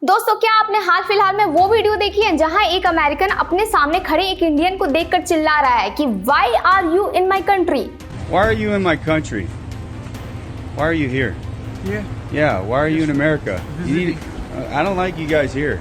दोस्तों, क्या आपने हाल फिलहाल में वो वीडियो देखी है जहां एक अमेरिकन अपने सामने खड़े एक इंडियन को देखकर चिल्ला रहा है कि Why are you in my country? Why are you in my country? Why are you here? Yeah, why are you in America? I don't like you guys here.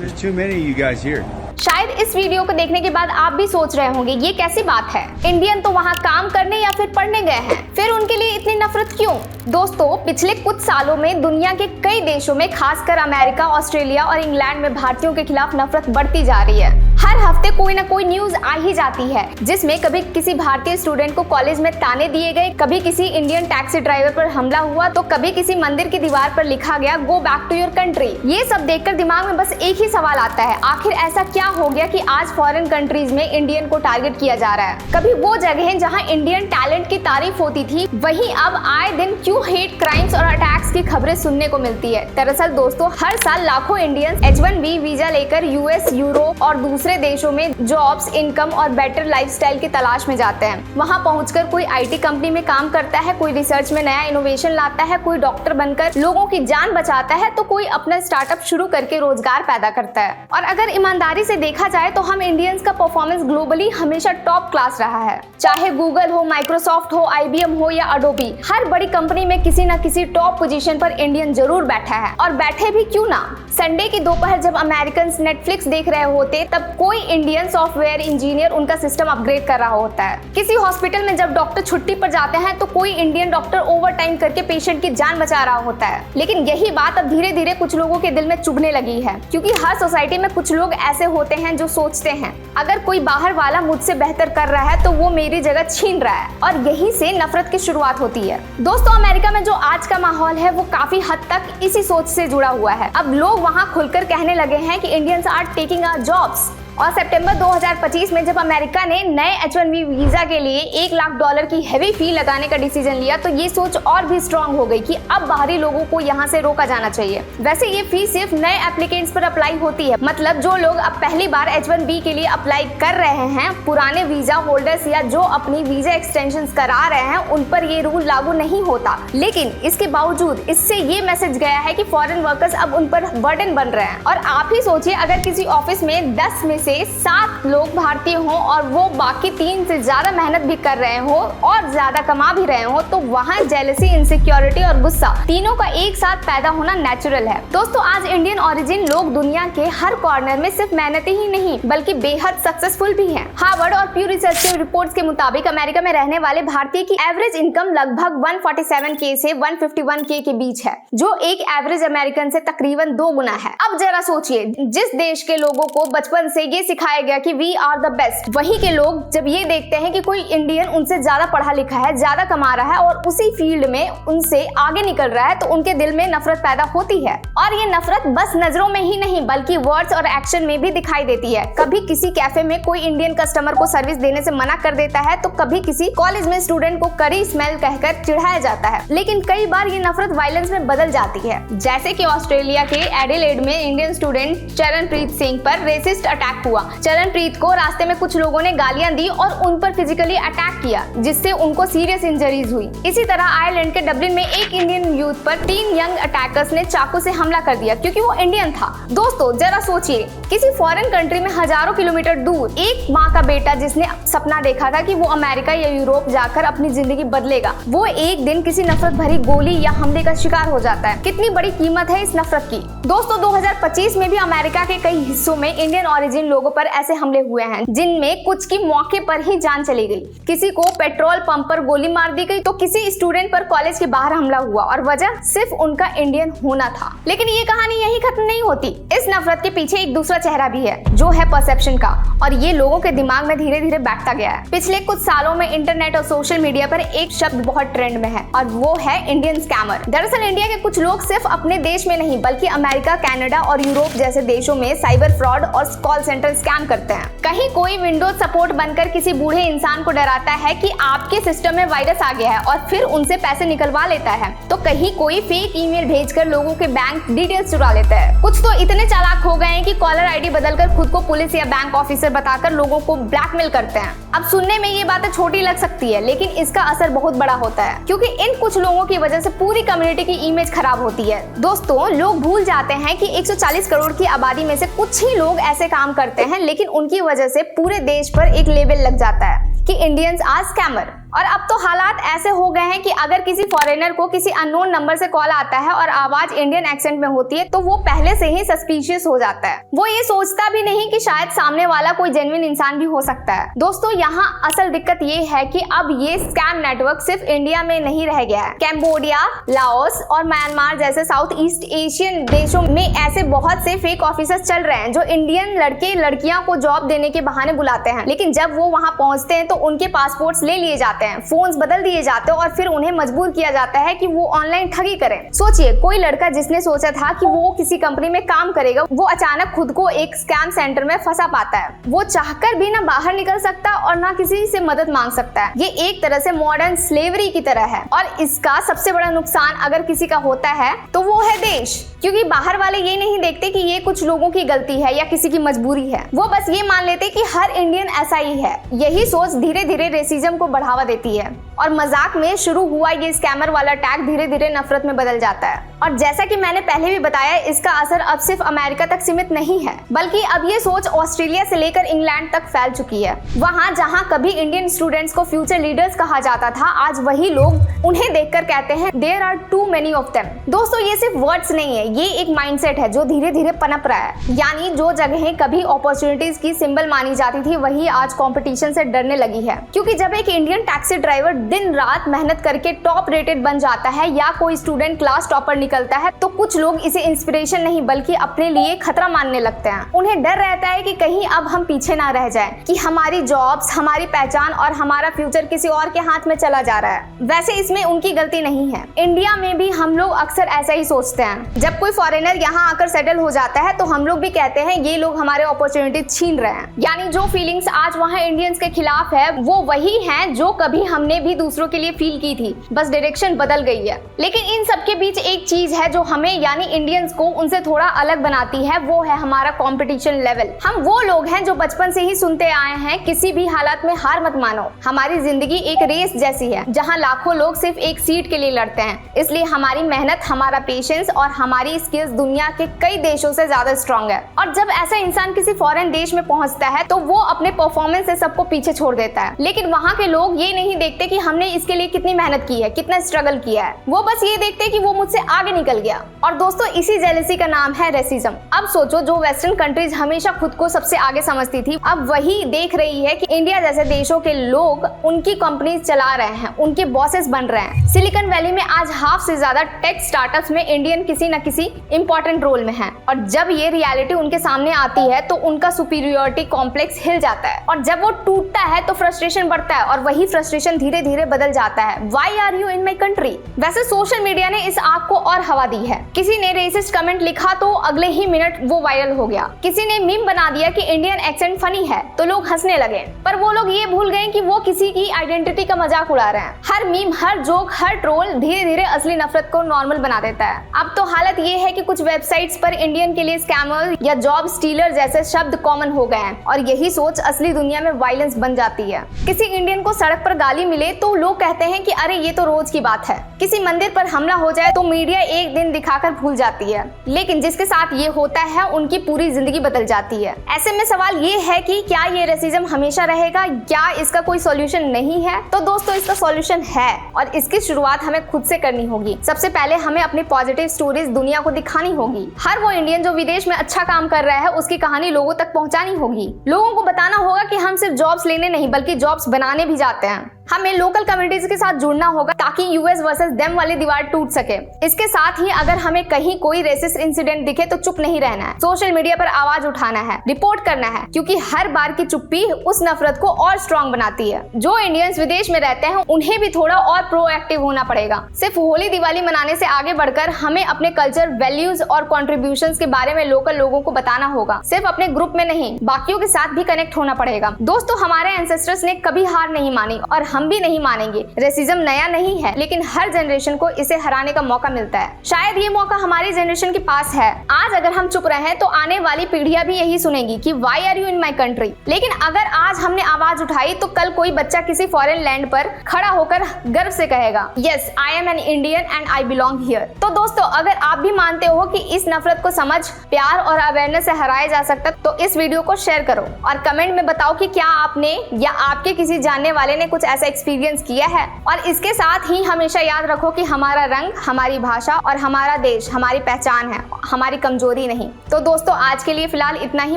There's too many of you guys here. शायद इस video को देखने के बाद आप भी सोच रहे होंगे ये कैसी बात है, इंडियन तो वहाँ काम करने या फिर पढ़ने गए हैं, फिर उनके लिए इतनी नफरत क्यों? दोस्तों, पिछले कुछ सालों में दुनिया के कई देशों में खासकर अमेरिका, ऑस्ट्रेलिया और इंग्लैंड में भारतीयों के खिलाफ नफरत बढ़ती जा रही है। हर हफ्ते कोई ना कोई न्यूज आ ही जाती है जिसमें कभी किसी भारतीय स्टूडेंट को कॉलेज में ताने दिए गए, कभी किसी इंडियन टैक्सी ड्राइवर पर हमला हुआ, तो कभी किसी मंदिर की दीवार पर लिखा गया go back to your country. ये सब देखकर दिमाग में बस एक ही सवाल आता है, आखिर ऐसा क्या हो गया कि आज फॉरेन कंट्रीज में इंडियन को टारगेट किया जा रहा है? कभी वो जगह जहाँ इंडियन टैलेंट की तारीफ होती थी, वहीं अब आए दिन क्यों हेट क्राइम्स और अटैक्स की खबरें सुनने को मिलती है? दरअसल दोस्तों, हर साल लाखों इंडियंस H1B वीजा लेकर यूएस, यूरोप और दूसरे देशों में जॉब्स, इनकम और बेटर लाइफस्टाइल की तलाश में जाते हैं। वहां पहुंचकर कोई आईटी कंपनी में काम करता है, कोई रिसर्च में नया इनोवेशन लाता है, कोई डॉक्टर बनकर लोगों की जान बचाता है, तो कोई अपना स्टार्टअप शुरू करके रोजगार पैदा करता है। और अगर ईमानदारी से देखा जाए तो हम इंडियंस का परफॉर्मेंस ग्लोबली हमेशा टॉप क्लास रहा है। चाहे गूगल हो, माइक्रोसॉफ्ट हो, IBM हो या अडोबी, हर बड़ी कंपनी में किसी न किसी टॉप पोजीशन पर इंडियन जरूर बैठा है। और बैठे भी क्यों ना। संडे की दोपहर जब अमेरिकन नेटफ्लिक्स देख रहे होते तब कोई इंडियन सॉफ्टवेयर इंजीनियर उनका सिस्टम अपग्रेड कर रहा होता है। किसी हॉस्पिटल में जब डॉक्टर छुट्टी पर जाते हैं तो कोई इंडियन डॉक्टर ओवर टाइम करके पेशेंट की जान बचा रहा होता है। लेकिन यही बात अब धीरे धीरे कुछ लोगों के दिल में चुभने लगी है, क्योंकि हर सोसाइटी में कुछ लोग ऐसे होते हैं जो सोचते हैं अगर कोई बाहर वाला मुझसे बेहतर कर रहा है तो वो मेरी जगह छीन रहा है, और यहीं से नफरत की शुरुआत होती है। दोस्तों, अमेरिका में जो आज का माहौल है वो काफी हद तक इसी सोच से जुड़ा हुआ है। अब लोग वहाँ खुलकर कहने लगे हैं कि Indians are taking our jobs. और सितंबर 2025 में जब अमेरिका ने नए H1B वीजा के लिए $1 लाख की हैवी फी लगाने का डिसीजन लिया तो ये सोच और भी स्ट्रांग हो गई कि अब बाहरी लोगों को यहाँ से रोका जाना चाहिए। वैसे ये फी सिर्फ नए एप्लीकेंट्स पर अप्लाई होती है, मतलब जो लोग अब पहली बार H1B के लिए अप्लाई कर रहे हैं, पुराने वीजा होल्डर्स या जो अपनी वीजा एक्सटेंशन करा रहे हैं, उन पर ये रूल लागू नहीं होता। लेकिन इसके बावजूद इससे ये मैसेज गया है कि फॉरेन वर्कर्स अब उन पर बर्डन बन रहे हैं। और आप ही सोचिए, अगर किसी ऑफिस में 10 में से 7 लोग भारतीय हों और वो बाकी 3 से ज्यादा मेहनत भी कर रहे हो और ज्यादा कमा भी रहे हो, तो वहाँ जेलसी, इनसिक्योरिटी और गुस्सा तीनों का एक साथ पैदा होना नेचुरल है। दोस्तों, आज इंडियन ओरिजिन लोग दुनिया के हर कॉर्नर में सिर्फ मेहनती ही नहीं बल्कि बेहद सक्सेसफुल भी हैं। हार्वर्ड और प्यू रिसर्च के रिपोर्ट्स के मुताबिक अमेरिका में रहने वाले भारतीय की एवरेज इनकम लगभग 147K से 151K के बीच है, जो एक एवरेज अमेरिकन से तकरीबन 2 गुना है। अब जरा सोचिए, जिस देश के लोगों को बचपन से ये सिखाया गया कि वी आर द बेस्ट, वही के लोग जब ये देखते हैं कि कोई इंडियन उनसे ज्यादा पढ़ा लिखा है, ज्यादा कमा रहा है और उसी फील्ड में उनसे आगे निकल रहा है, तो उनके दिल में नफरत पैदा होती है। और ये नफरत बस नजरों में ही नहीं बल्कि वर्ड्स और एक्शन में भी दिखाई देती है। कभी किसी कैफे में कोई इंडियन कस्टमर को सर्विस देने से मना कर देता है, तो कभी किसी कॉलेज में स्टूडेंट को करी स्मेल कहकर चिढ़ाया जाता है। लेकिन कई बार ये नफरत वायलेंस में बदल जाती है, जैसे कि ऑस्ट्रेलिया के एडिलेड में इंडियन स्टूडेंट चरणप्रीत सिंह पर रेसिस्ट अटैक हुआ। चरणप्रीत को रास्ते में कुछ लोगों ने गालियां दी और उन पर फिजिकली अटैक किया, जिससे उनको सीरियस इंजरीज हुई। इसी तरह आयरलैंड के डबलिन में एक इंडियन यूथ पर 3 यंग अटैकर्स ने चाकू से हमला कर दिया क्योंकि वो इंडियन था। दोस्तों, जरा सोचिए, किसी फॉरेन कंट्री में हजारों किलोमीटर दूर एक माँ का बेटा जिसने सपना देखा था कि वो अमेरिका या यूरोप जाकर अपनी जिंदगी बदलेगा, वो एक दिन किसी नफरत भरी गोली या हमले का शिकार हो जाता है। कितनी बड़ी कीमत है इस नफरत की। दोस्तों, 2025 में भी अमेरिका के कई हिस्सों में इंडियन ओरिजिन लोगों पर ऐसे हमले हुए हैं जिनमें कुछ की मौके पर ही जान चली गई। किसी को पेट्रोल पंप पर गोली मार दी गई, तो किसी स्टूडेंट पर कॉलेज के बाहर हमला हुआ और वजह सिर्फ उनका इंडियन होना था। लेकिन ये कहानी यही खत्म नहीं होती। इस नफरत के पीछे एक दूसरा चेहरा भी है, जो है परसेप्शन का, और ये लोगों के दिमाग में धीरे धीरे बैठता गया है। पिछले कुछ सालों में इंटरनेट और सोशल मीडिया पर एक शब्द बहुत ट्रेंड में है और वो है इंडियन स्कैमर। दरअसल इंडिया के कुछ लोग सिर्फ अपने देश में नहीं बल्कि अमेरिका, कनाडा और यूरोप जैसे देशों में साइबर फ्रॉड और कॉल सेंटर स्कैम करते हैं। कहीं कोई विंडोज सपोर्ट बनकर किसी बूढ़े इंसान को डराता है कि आपके सिस्टम में वायरस आ गया है और फिर उनसे पैसे निकलवा लेता है, तो कहीं कोई फेक ईमेल भेजकर लोगों के बैंक डिटेल्स चुरा लेता है। कुछ तो इतने चालाक हो गए हैं कि कॉलर आईडी बदलकर खुद को पुलिस या बैंक ऑफिसर बताकर लोगों को ब्लैकमेल करते हैं। अब सुनने में ये बातें छोटी लग सकती है, लेकिन इसका असर बहुत बड़ा होता है, क्योंकि इन कुछ लोगों की वजह से पूरी कम्युनिटी की इमेज खराब होती है। दोस्तों, लोग भूल जाते हैं कि 140 करोड़ की आबादी में से कुछ ही लोग ऐसे काम करते हैं, लेकिन उनकी वजह से पूरे देश पर एक लेबल लग जाता है कि इंडियंस आर स्कैमर। और अब तो हालात ऐसे हो गए हैं कि अगर किसी फॉरेनर को किसी अननोन नंबर से कॉल आता है और आवाज इंडियन एक्सेंट में होती है तो वो पहले से ही सस्पिशियस हो जाता है। वो ये सोचता भी नहीं कि शायद सामने वाला कोई जेन्युइन इंसान भी हो सकता है। दोस्तों, यहाँ असल दिक्कत ये है कि अब ये स्कैम नेटवर्क सिर्फ इंडिया में नहीं रह गया है। कैम्बोडिया, लाओस और म्यांमार जैसे साउथ ईस्ट एशियन देशों में ऐसे बहुत से फेक ऑफिसर्स चल रहे हैं जो इंडियन लड़के लड़कियां को जॉब देने के बहाने बुलाते हैं, लेकिन जब वो वहाँ पहुंचते हैं तो उनके पासपोर्ट्स ले लिए जाते हैं, फोन्स बदल दिए जाते हैं और फिर उन्हें मजबूर किया जाता है कि वो ऑनलाइन ठगी करें। सोचिए, कोई लड़का जिसने सोचा था कि वो किसी कंपनी में काम करेगा, वो अचानक खुद को एक स्कैम सेंटर में फंसा पाता है। वो चाहकर भी ना बाहर निकल सकता और ना किसी से मदद मांग सकता है। ये एक तरह से मॉडर्न स्लेवरी की तरह है और इसका सबसे बड़ा नुकसान अगर किसी का होता है तो वो है देश, क्योंकि बाहर वाले ये नहीं देखते कि ये कुछ लोगों की गलती है या किसी की मजबूरी है। वो बस ये मान लेते कि हर इंडियन ऐसा ही है। यही सोच धीरे धीरे रेसिज्म को बढ़ावा देती है और मजाक में शुरू हुआ ये स्कैमर वाला टैग धीरे धीरे नफरत में बदल जाता है। और जैसा कि मैंने पहले भी बताया, इसका असर अब सिर्फ अमेरिका तक सीमित नहीं है, बल्कि अब ये सोच ऑस्ट्रेलिया से लेकर इंग्लैंड तक फैल चुकी है। वहाँ जहाँ कभी इंडियन स्टूडेंट्स को फ्यूचर लीडर्स कहा जाता था, आज वही लोग उन्हें देखकर कहते हैं there are too many of them. दोस्तों, ये सिर्फ वर्ड्स नहीं है, ये एक माइंडसेट है जो धीरे धीरे पनप रहा है। यानी जो जगहें कभी अपॉर्चुनिटीज की सिंबल मानी जाती थी, वही आज कंपटीशन से डरने लगी है। क्योंकि जब एक इंडियन टैक्सी ड्राइवर दिन रात मेहनत करके टॉप रेटेड बन जाता है या कोई स्टूडेंट क्लास टॉपर निकलता है, तो कुछ लोग इसे इंस्पिरेशन नहीं बल्कि अपने लिए खतरा मानने लगते हैं। उन्हें डर रहता है कि कहीं अब हम पीछे ना रह जाएं, कि हमारी जॉब्स, हमारी पहचान और हमारा फ्यूचर किसी और के हाथ में चला जा रहा है। वैसे इसमें उनकी गलती नहीं है। इंडिया में भी हम लोग अक्सर ऐसा ही सोचते हैं। जब कोई फॉरेनर यहाँ आकर सेटल हो जाता है तो हम लोग भी कहते हैं ये लोग हमारे अपॉर्चुनिटी छीन रहे हैं। यानी जो फीलिंग्स आज वहाँ इंडियंस के खिलाफ है, वो वही है जो कभी हमने भी दूसरों के लिए फील की थी, बस डायरेक्शन बदल गई है। लेकिन इन सब के बीच एक चीज है जो हमें यानी इंडियंस को उनसे थोड़ा अलग बनाती है, वो है हमारा कंपटीशन लेवल। हम वो लोग हैं जो बचपन से ही सुनते आए हैं, किसी भी हालत में हार मत मानो। हमारी जिंदगी एक रेस जैसी है जहाँ लाखों लोग सिर्फ एक सीट के लिए लड़ते हैं। इसलिए हमारी मेहनत, हमारा पेशेंस और हमारी स्किल्स दुनिया के कई देशों से ज्यादा स्ट्रॉन्ग है। और जब ऐसा इंसान किसी फॉरेन देश में पहुंचता है तो वो अपने परफॉर्मेंस से सबको पीछे छोड़ देता है। लेकिन वहाँ के लोग ये नहीं देखते कि हमने इसके लिए कितनी मेहनत की है, कितना स्ट्रगल किया है। वो बस ये देखते कि वो मुझसे आगे निकल गया। और दोस्तों, इसी जेलसी का नाम है रेसिज्म। अब सोचो, जो वेस्टर्न कंट्रीज हमेशा खुद को सबसे आगे समझती थी, अब वही देख रही है कि इंडिया जैसे देशों के लोग उनकी कंपनीज चला रहे हैं, उनके बॉसेस बन रहे हैं। सिलिकॉन वैली में आज हाफ से ज्यादा टेक स्टार्टअप्स में इंडियन किसी न किसी इंपॉर्टेंट रोल में है। और जब ये रियलिटी उनके सामने आती है तो उनका सुपीरियरिटी कॉम्प्लेक्स हिल जाता है और जब वो टूटता है तो फ्रस्ट्रेशन बढ़ता है और वही फ्रस्ट्रेशन धीरे धीरे बदल जाता है। Why are you in my country? वैसे सोशल मीडिया ने इस आग को और हवा दी है। किसी ने रेसिस्ट कमेंट लिखा तो अगले ही मिनट वो वायरल हो गया। किसी ने मीम बना दिया कि इंडियन एक्सेंट फनी है तो लोग हंसने लगे। पर वो लोग ये भूल गए कि वो किसी की आइडेंटिटी का मजाक उड़ा रहे हैं। हर मीम, हर जोक, हर ट्रोल धीरे धीरे असली नफरत को नॉर्मल बना देता है। अब तो हालत ये है कि कुछ वेबसाइट्स पर इंडियन के लिए स्कैमर या जॉब स्टीलर जैसे शब्द कॉमन हो गए हैं और यही सोच असली दुनिया में वायलेंस बन जाती है। किसी इंडियन को सड़क पर गाली मिले तो लोग कहते हैं कि अरे ये तो रोज की बात है। किसी मंदिर पर हमला हो जाए तो मीडिया एक दिन दिखाकर भूल जाती है, लेकिन जिसके साथ ये होता है उनकी पूरी जिंदगी बदल जाती है। ऐसे में सवाल ये है कि क्या ये रेसिज्म हमेशा रहेगा, क्या इसका कोई सॉल्यूशन नहीं है? तो दोस्तों, इसका सॉल्यूशन है और इसकी शुरुआत हमें खुद से करनी होगी। सबसे पहले हमें अपनी पॉजिटिव स्टोरीज दुनिया को दिखानी होगी। हर वो इंडियन जो विदेश में अच्छा काम कर रहा है उसकी कहानी लोगों तक पहुंचानी होगी। लोगों को बताना होगा कि हम सिर्फ जॉब्स लेने नहीं बल्कि जॉब्स बनाने भी जाते हैं। हमें लोकल कम्युनिटीज के साथ जुड़ना होगा ताकि यूएस वर्सेस देम वाली दीवार टूट सके। इसके साथ ही अगर हमें कहीं कोई रेसिस्ट इंसिडेंट दिखे तो चुप नहीं रहना है, सोशल मीडिया पर आवाज उठाना है, रिपोर्ट करना है, क्योंकि हर बार की चुप्पी उस नफरत को और स्ट्रॉन्ग बनाती है। जो इंडियंस विदेश में रहते हैं उन्हें भी थोड़ा और प्रोएक्टिव होना पड़ेगा। सिर्फ होली दिवाली मनाने से आगे बढ़कर हमें अपने कल्चर, वैल्यूज और कॉन्ट्रीब्यूशंस के बारे में लोकल लोगों को बताना होगा। सिर्फ अपने ग्रुप में नहीं, बाकियों के साथ भी कनेक्ट होना पड़ेगा। दोस्तों, हमारे एंसेस्टर्स ने कभी हार नहीं मानी और हम भी नहीं मानेंगे। रेसिज्म नया नहीं है, लेकिन हर जनरेशन को इसे हराने का मौका मिलता है। शायद ये मौका हमारी जनरेशन के पास है। आज अगर हम चुप रहे तो आने वाली पीढ़ियां भी यही सुनेगी कि why are you in my country. लेकिन अगर आज हमने आवाज उठाई तो कल कोई बच्चा किसी फॉरेन लैंड पर खड़ा होकर गर्व से कहेगा, yes I am an Indian and I belong here. तो दोस्तों, अगर आप भी मानते हो कि इस नफरत को समझ, प्यार और अवेयरनेस से हराया जा सकता तो इस वीडियो को शेयर करो और कमेंट में बताओ कि क्या आपने या आपके किसी जानने वाले ने कुछ ऐसा एक्सपीरियंस किया है। और इसके साथ ही हमेशा याद रखो कि हमारा रंग, हमारी भाषा और हमारा देश हमारी पहचान है, हमारी कमजोरी नहीं। तो दोस्तों, आज के लिए फिलहाल इतना ही।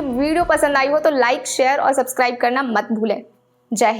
वीडियो पसंद आई हो तो लाइक, शेयर और सब्सक्राइब करना मत भूलें। जय हिंद।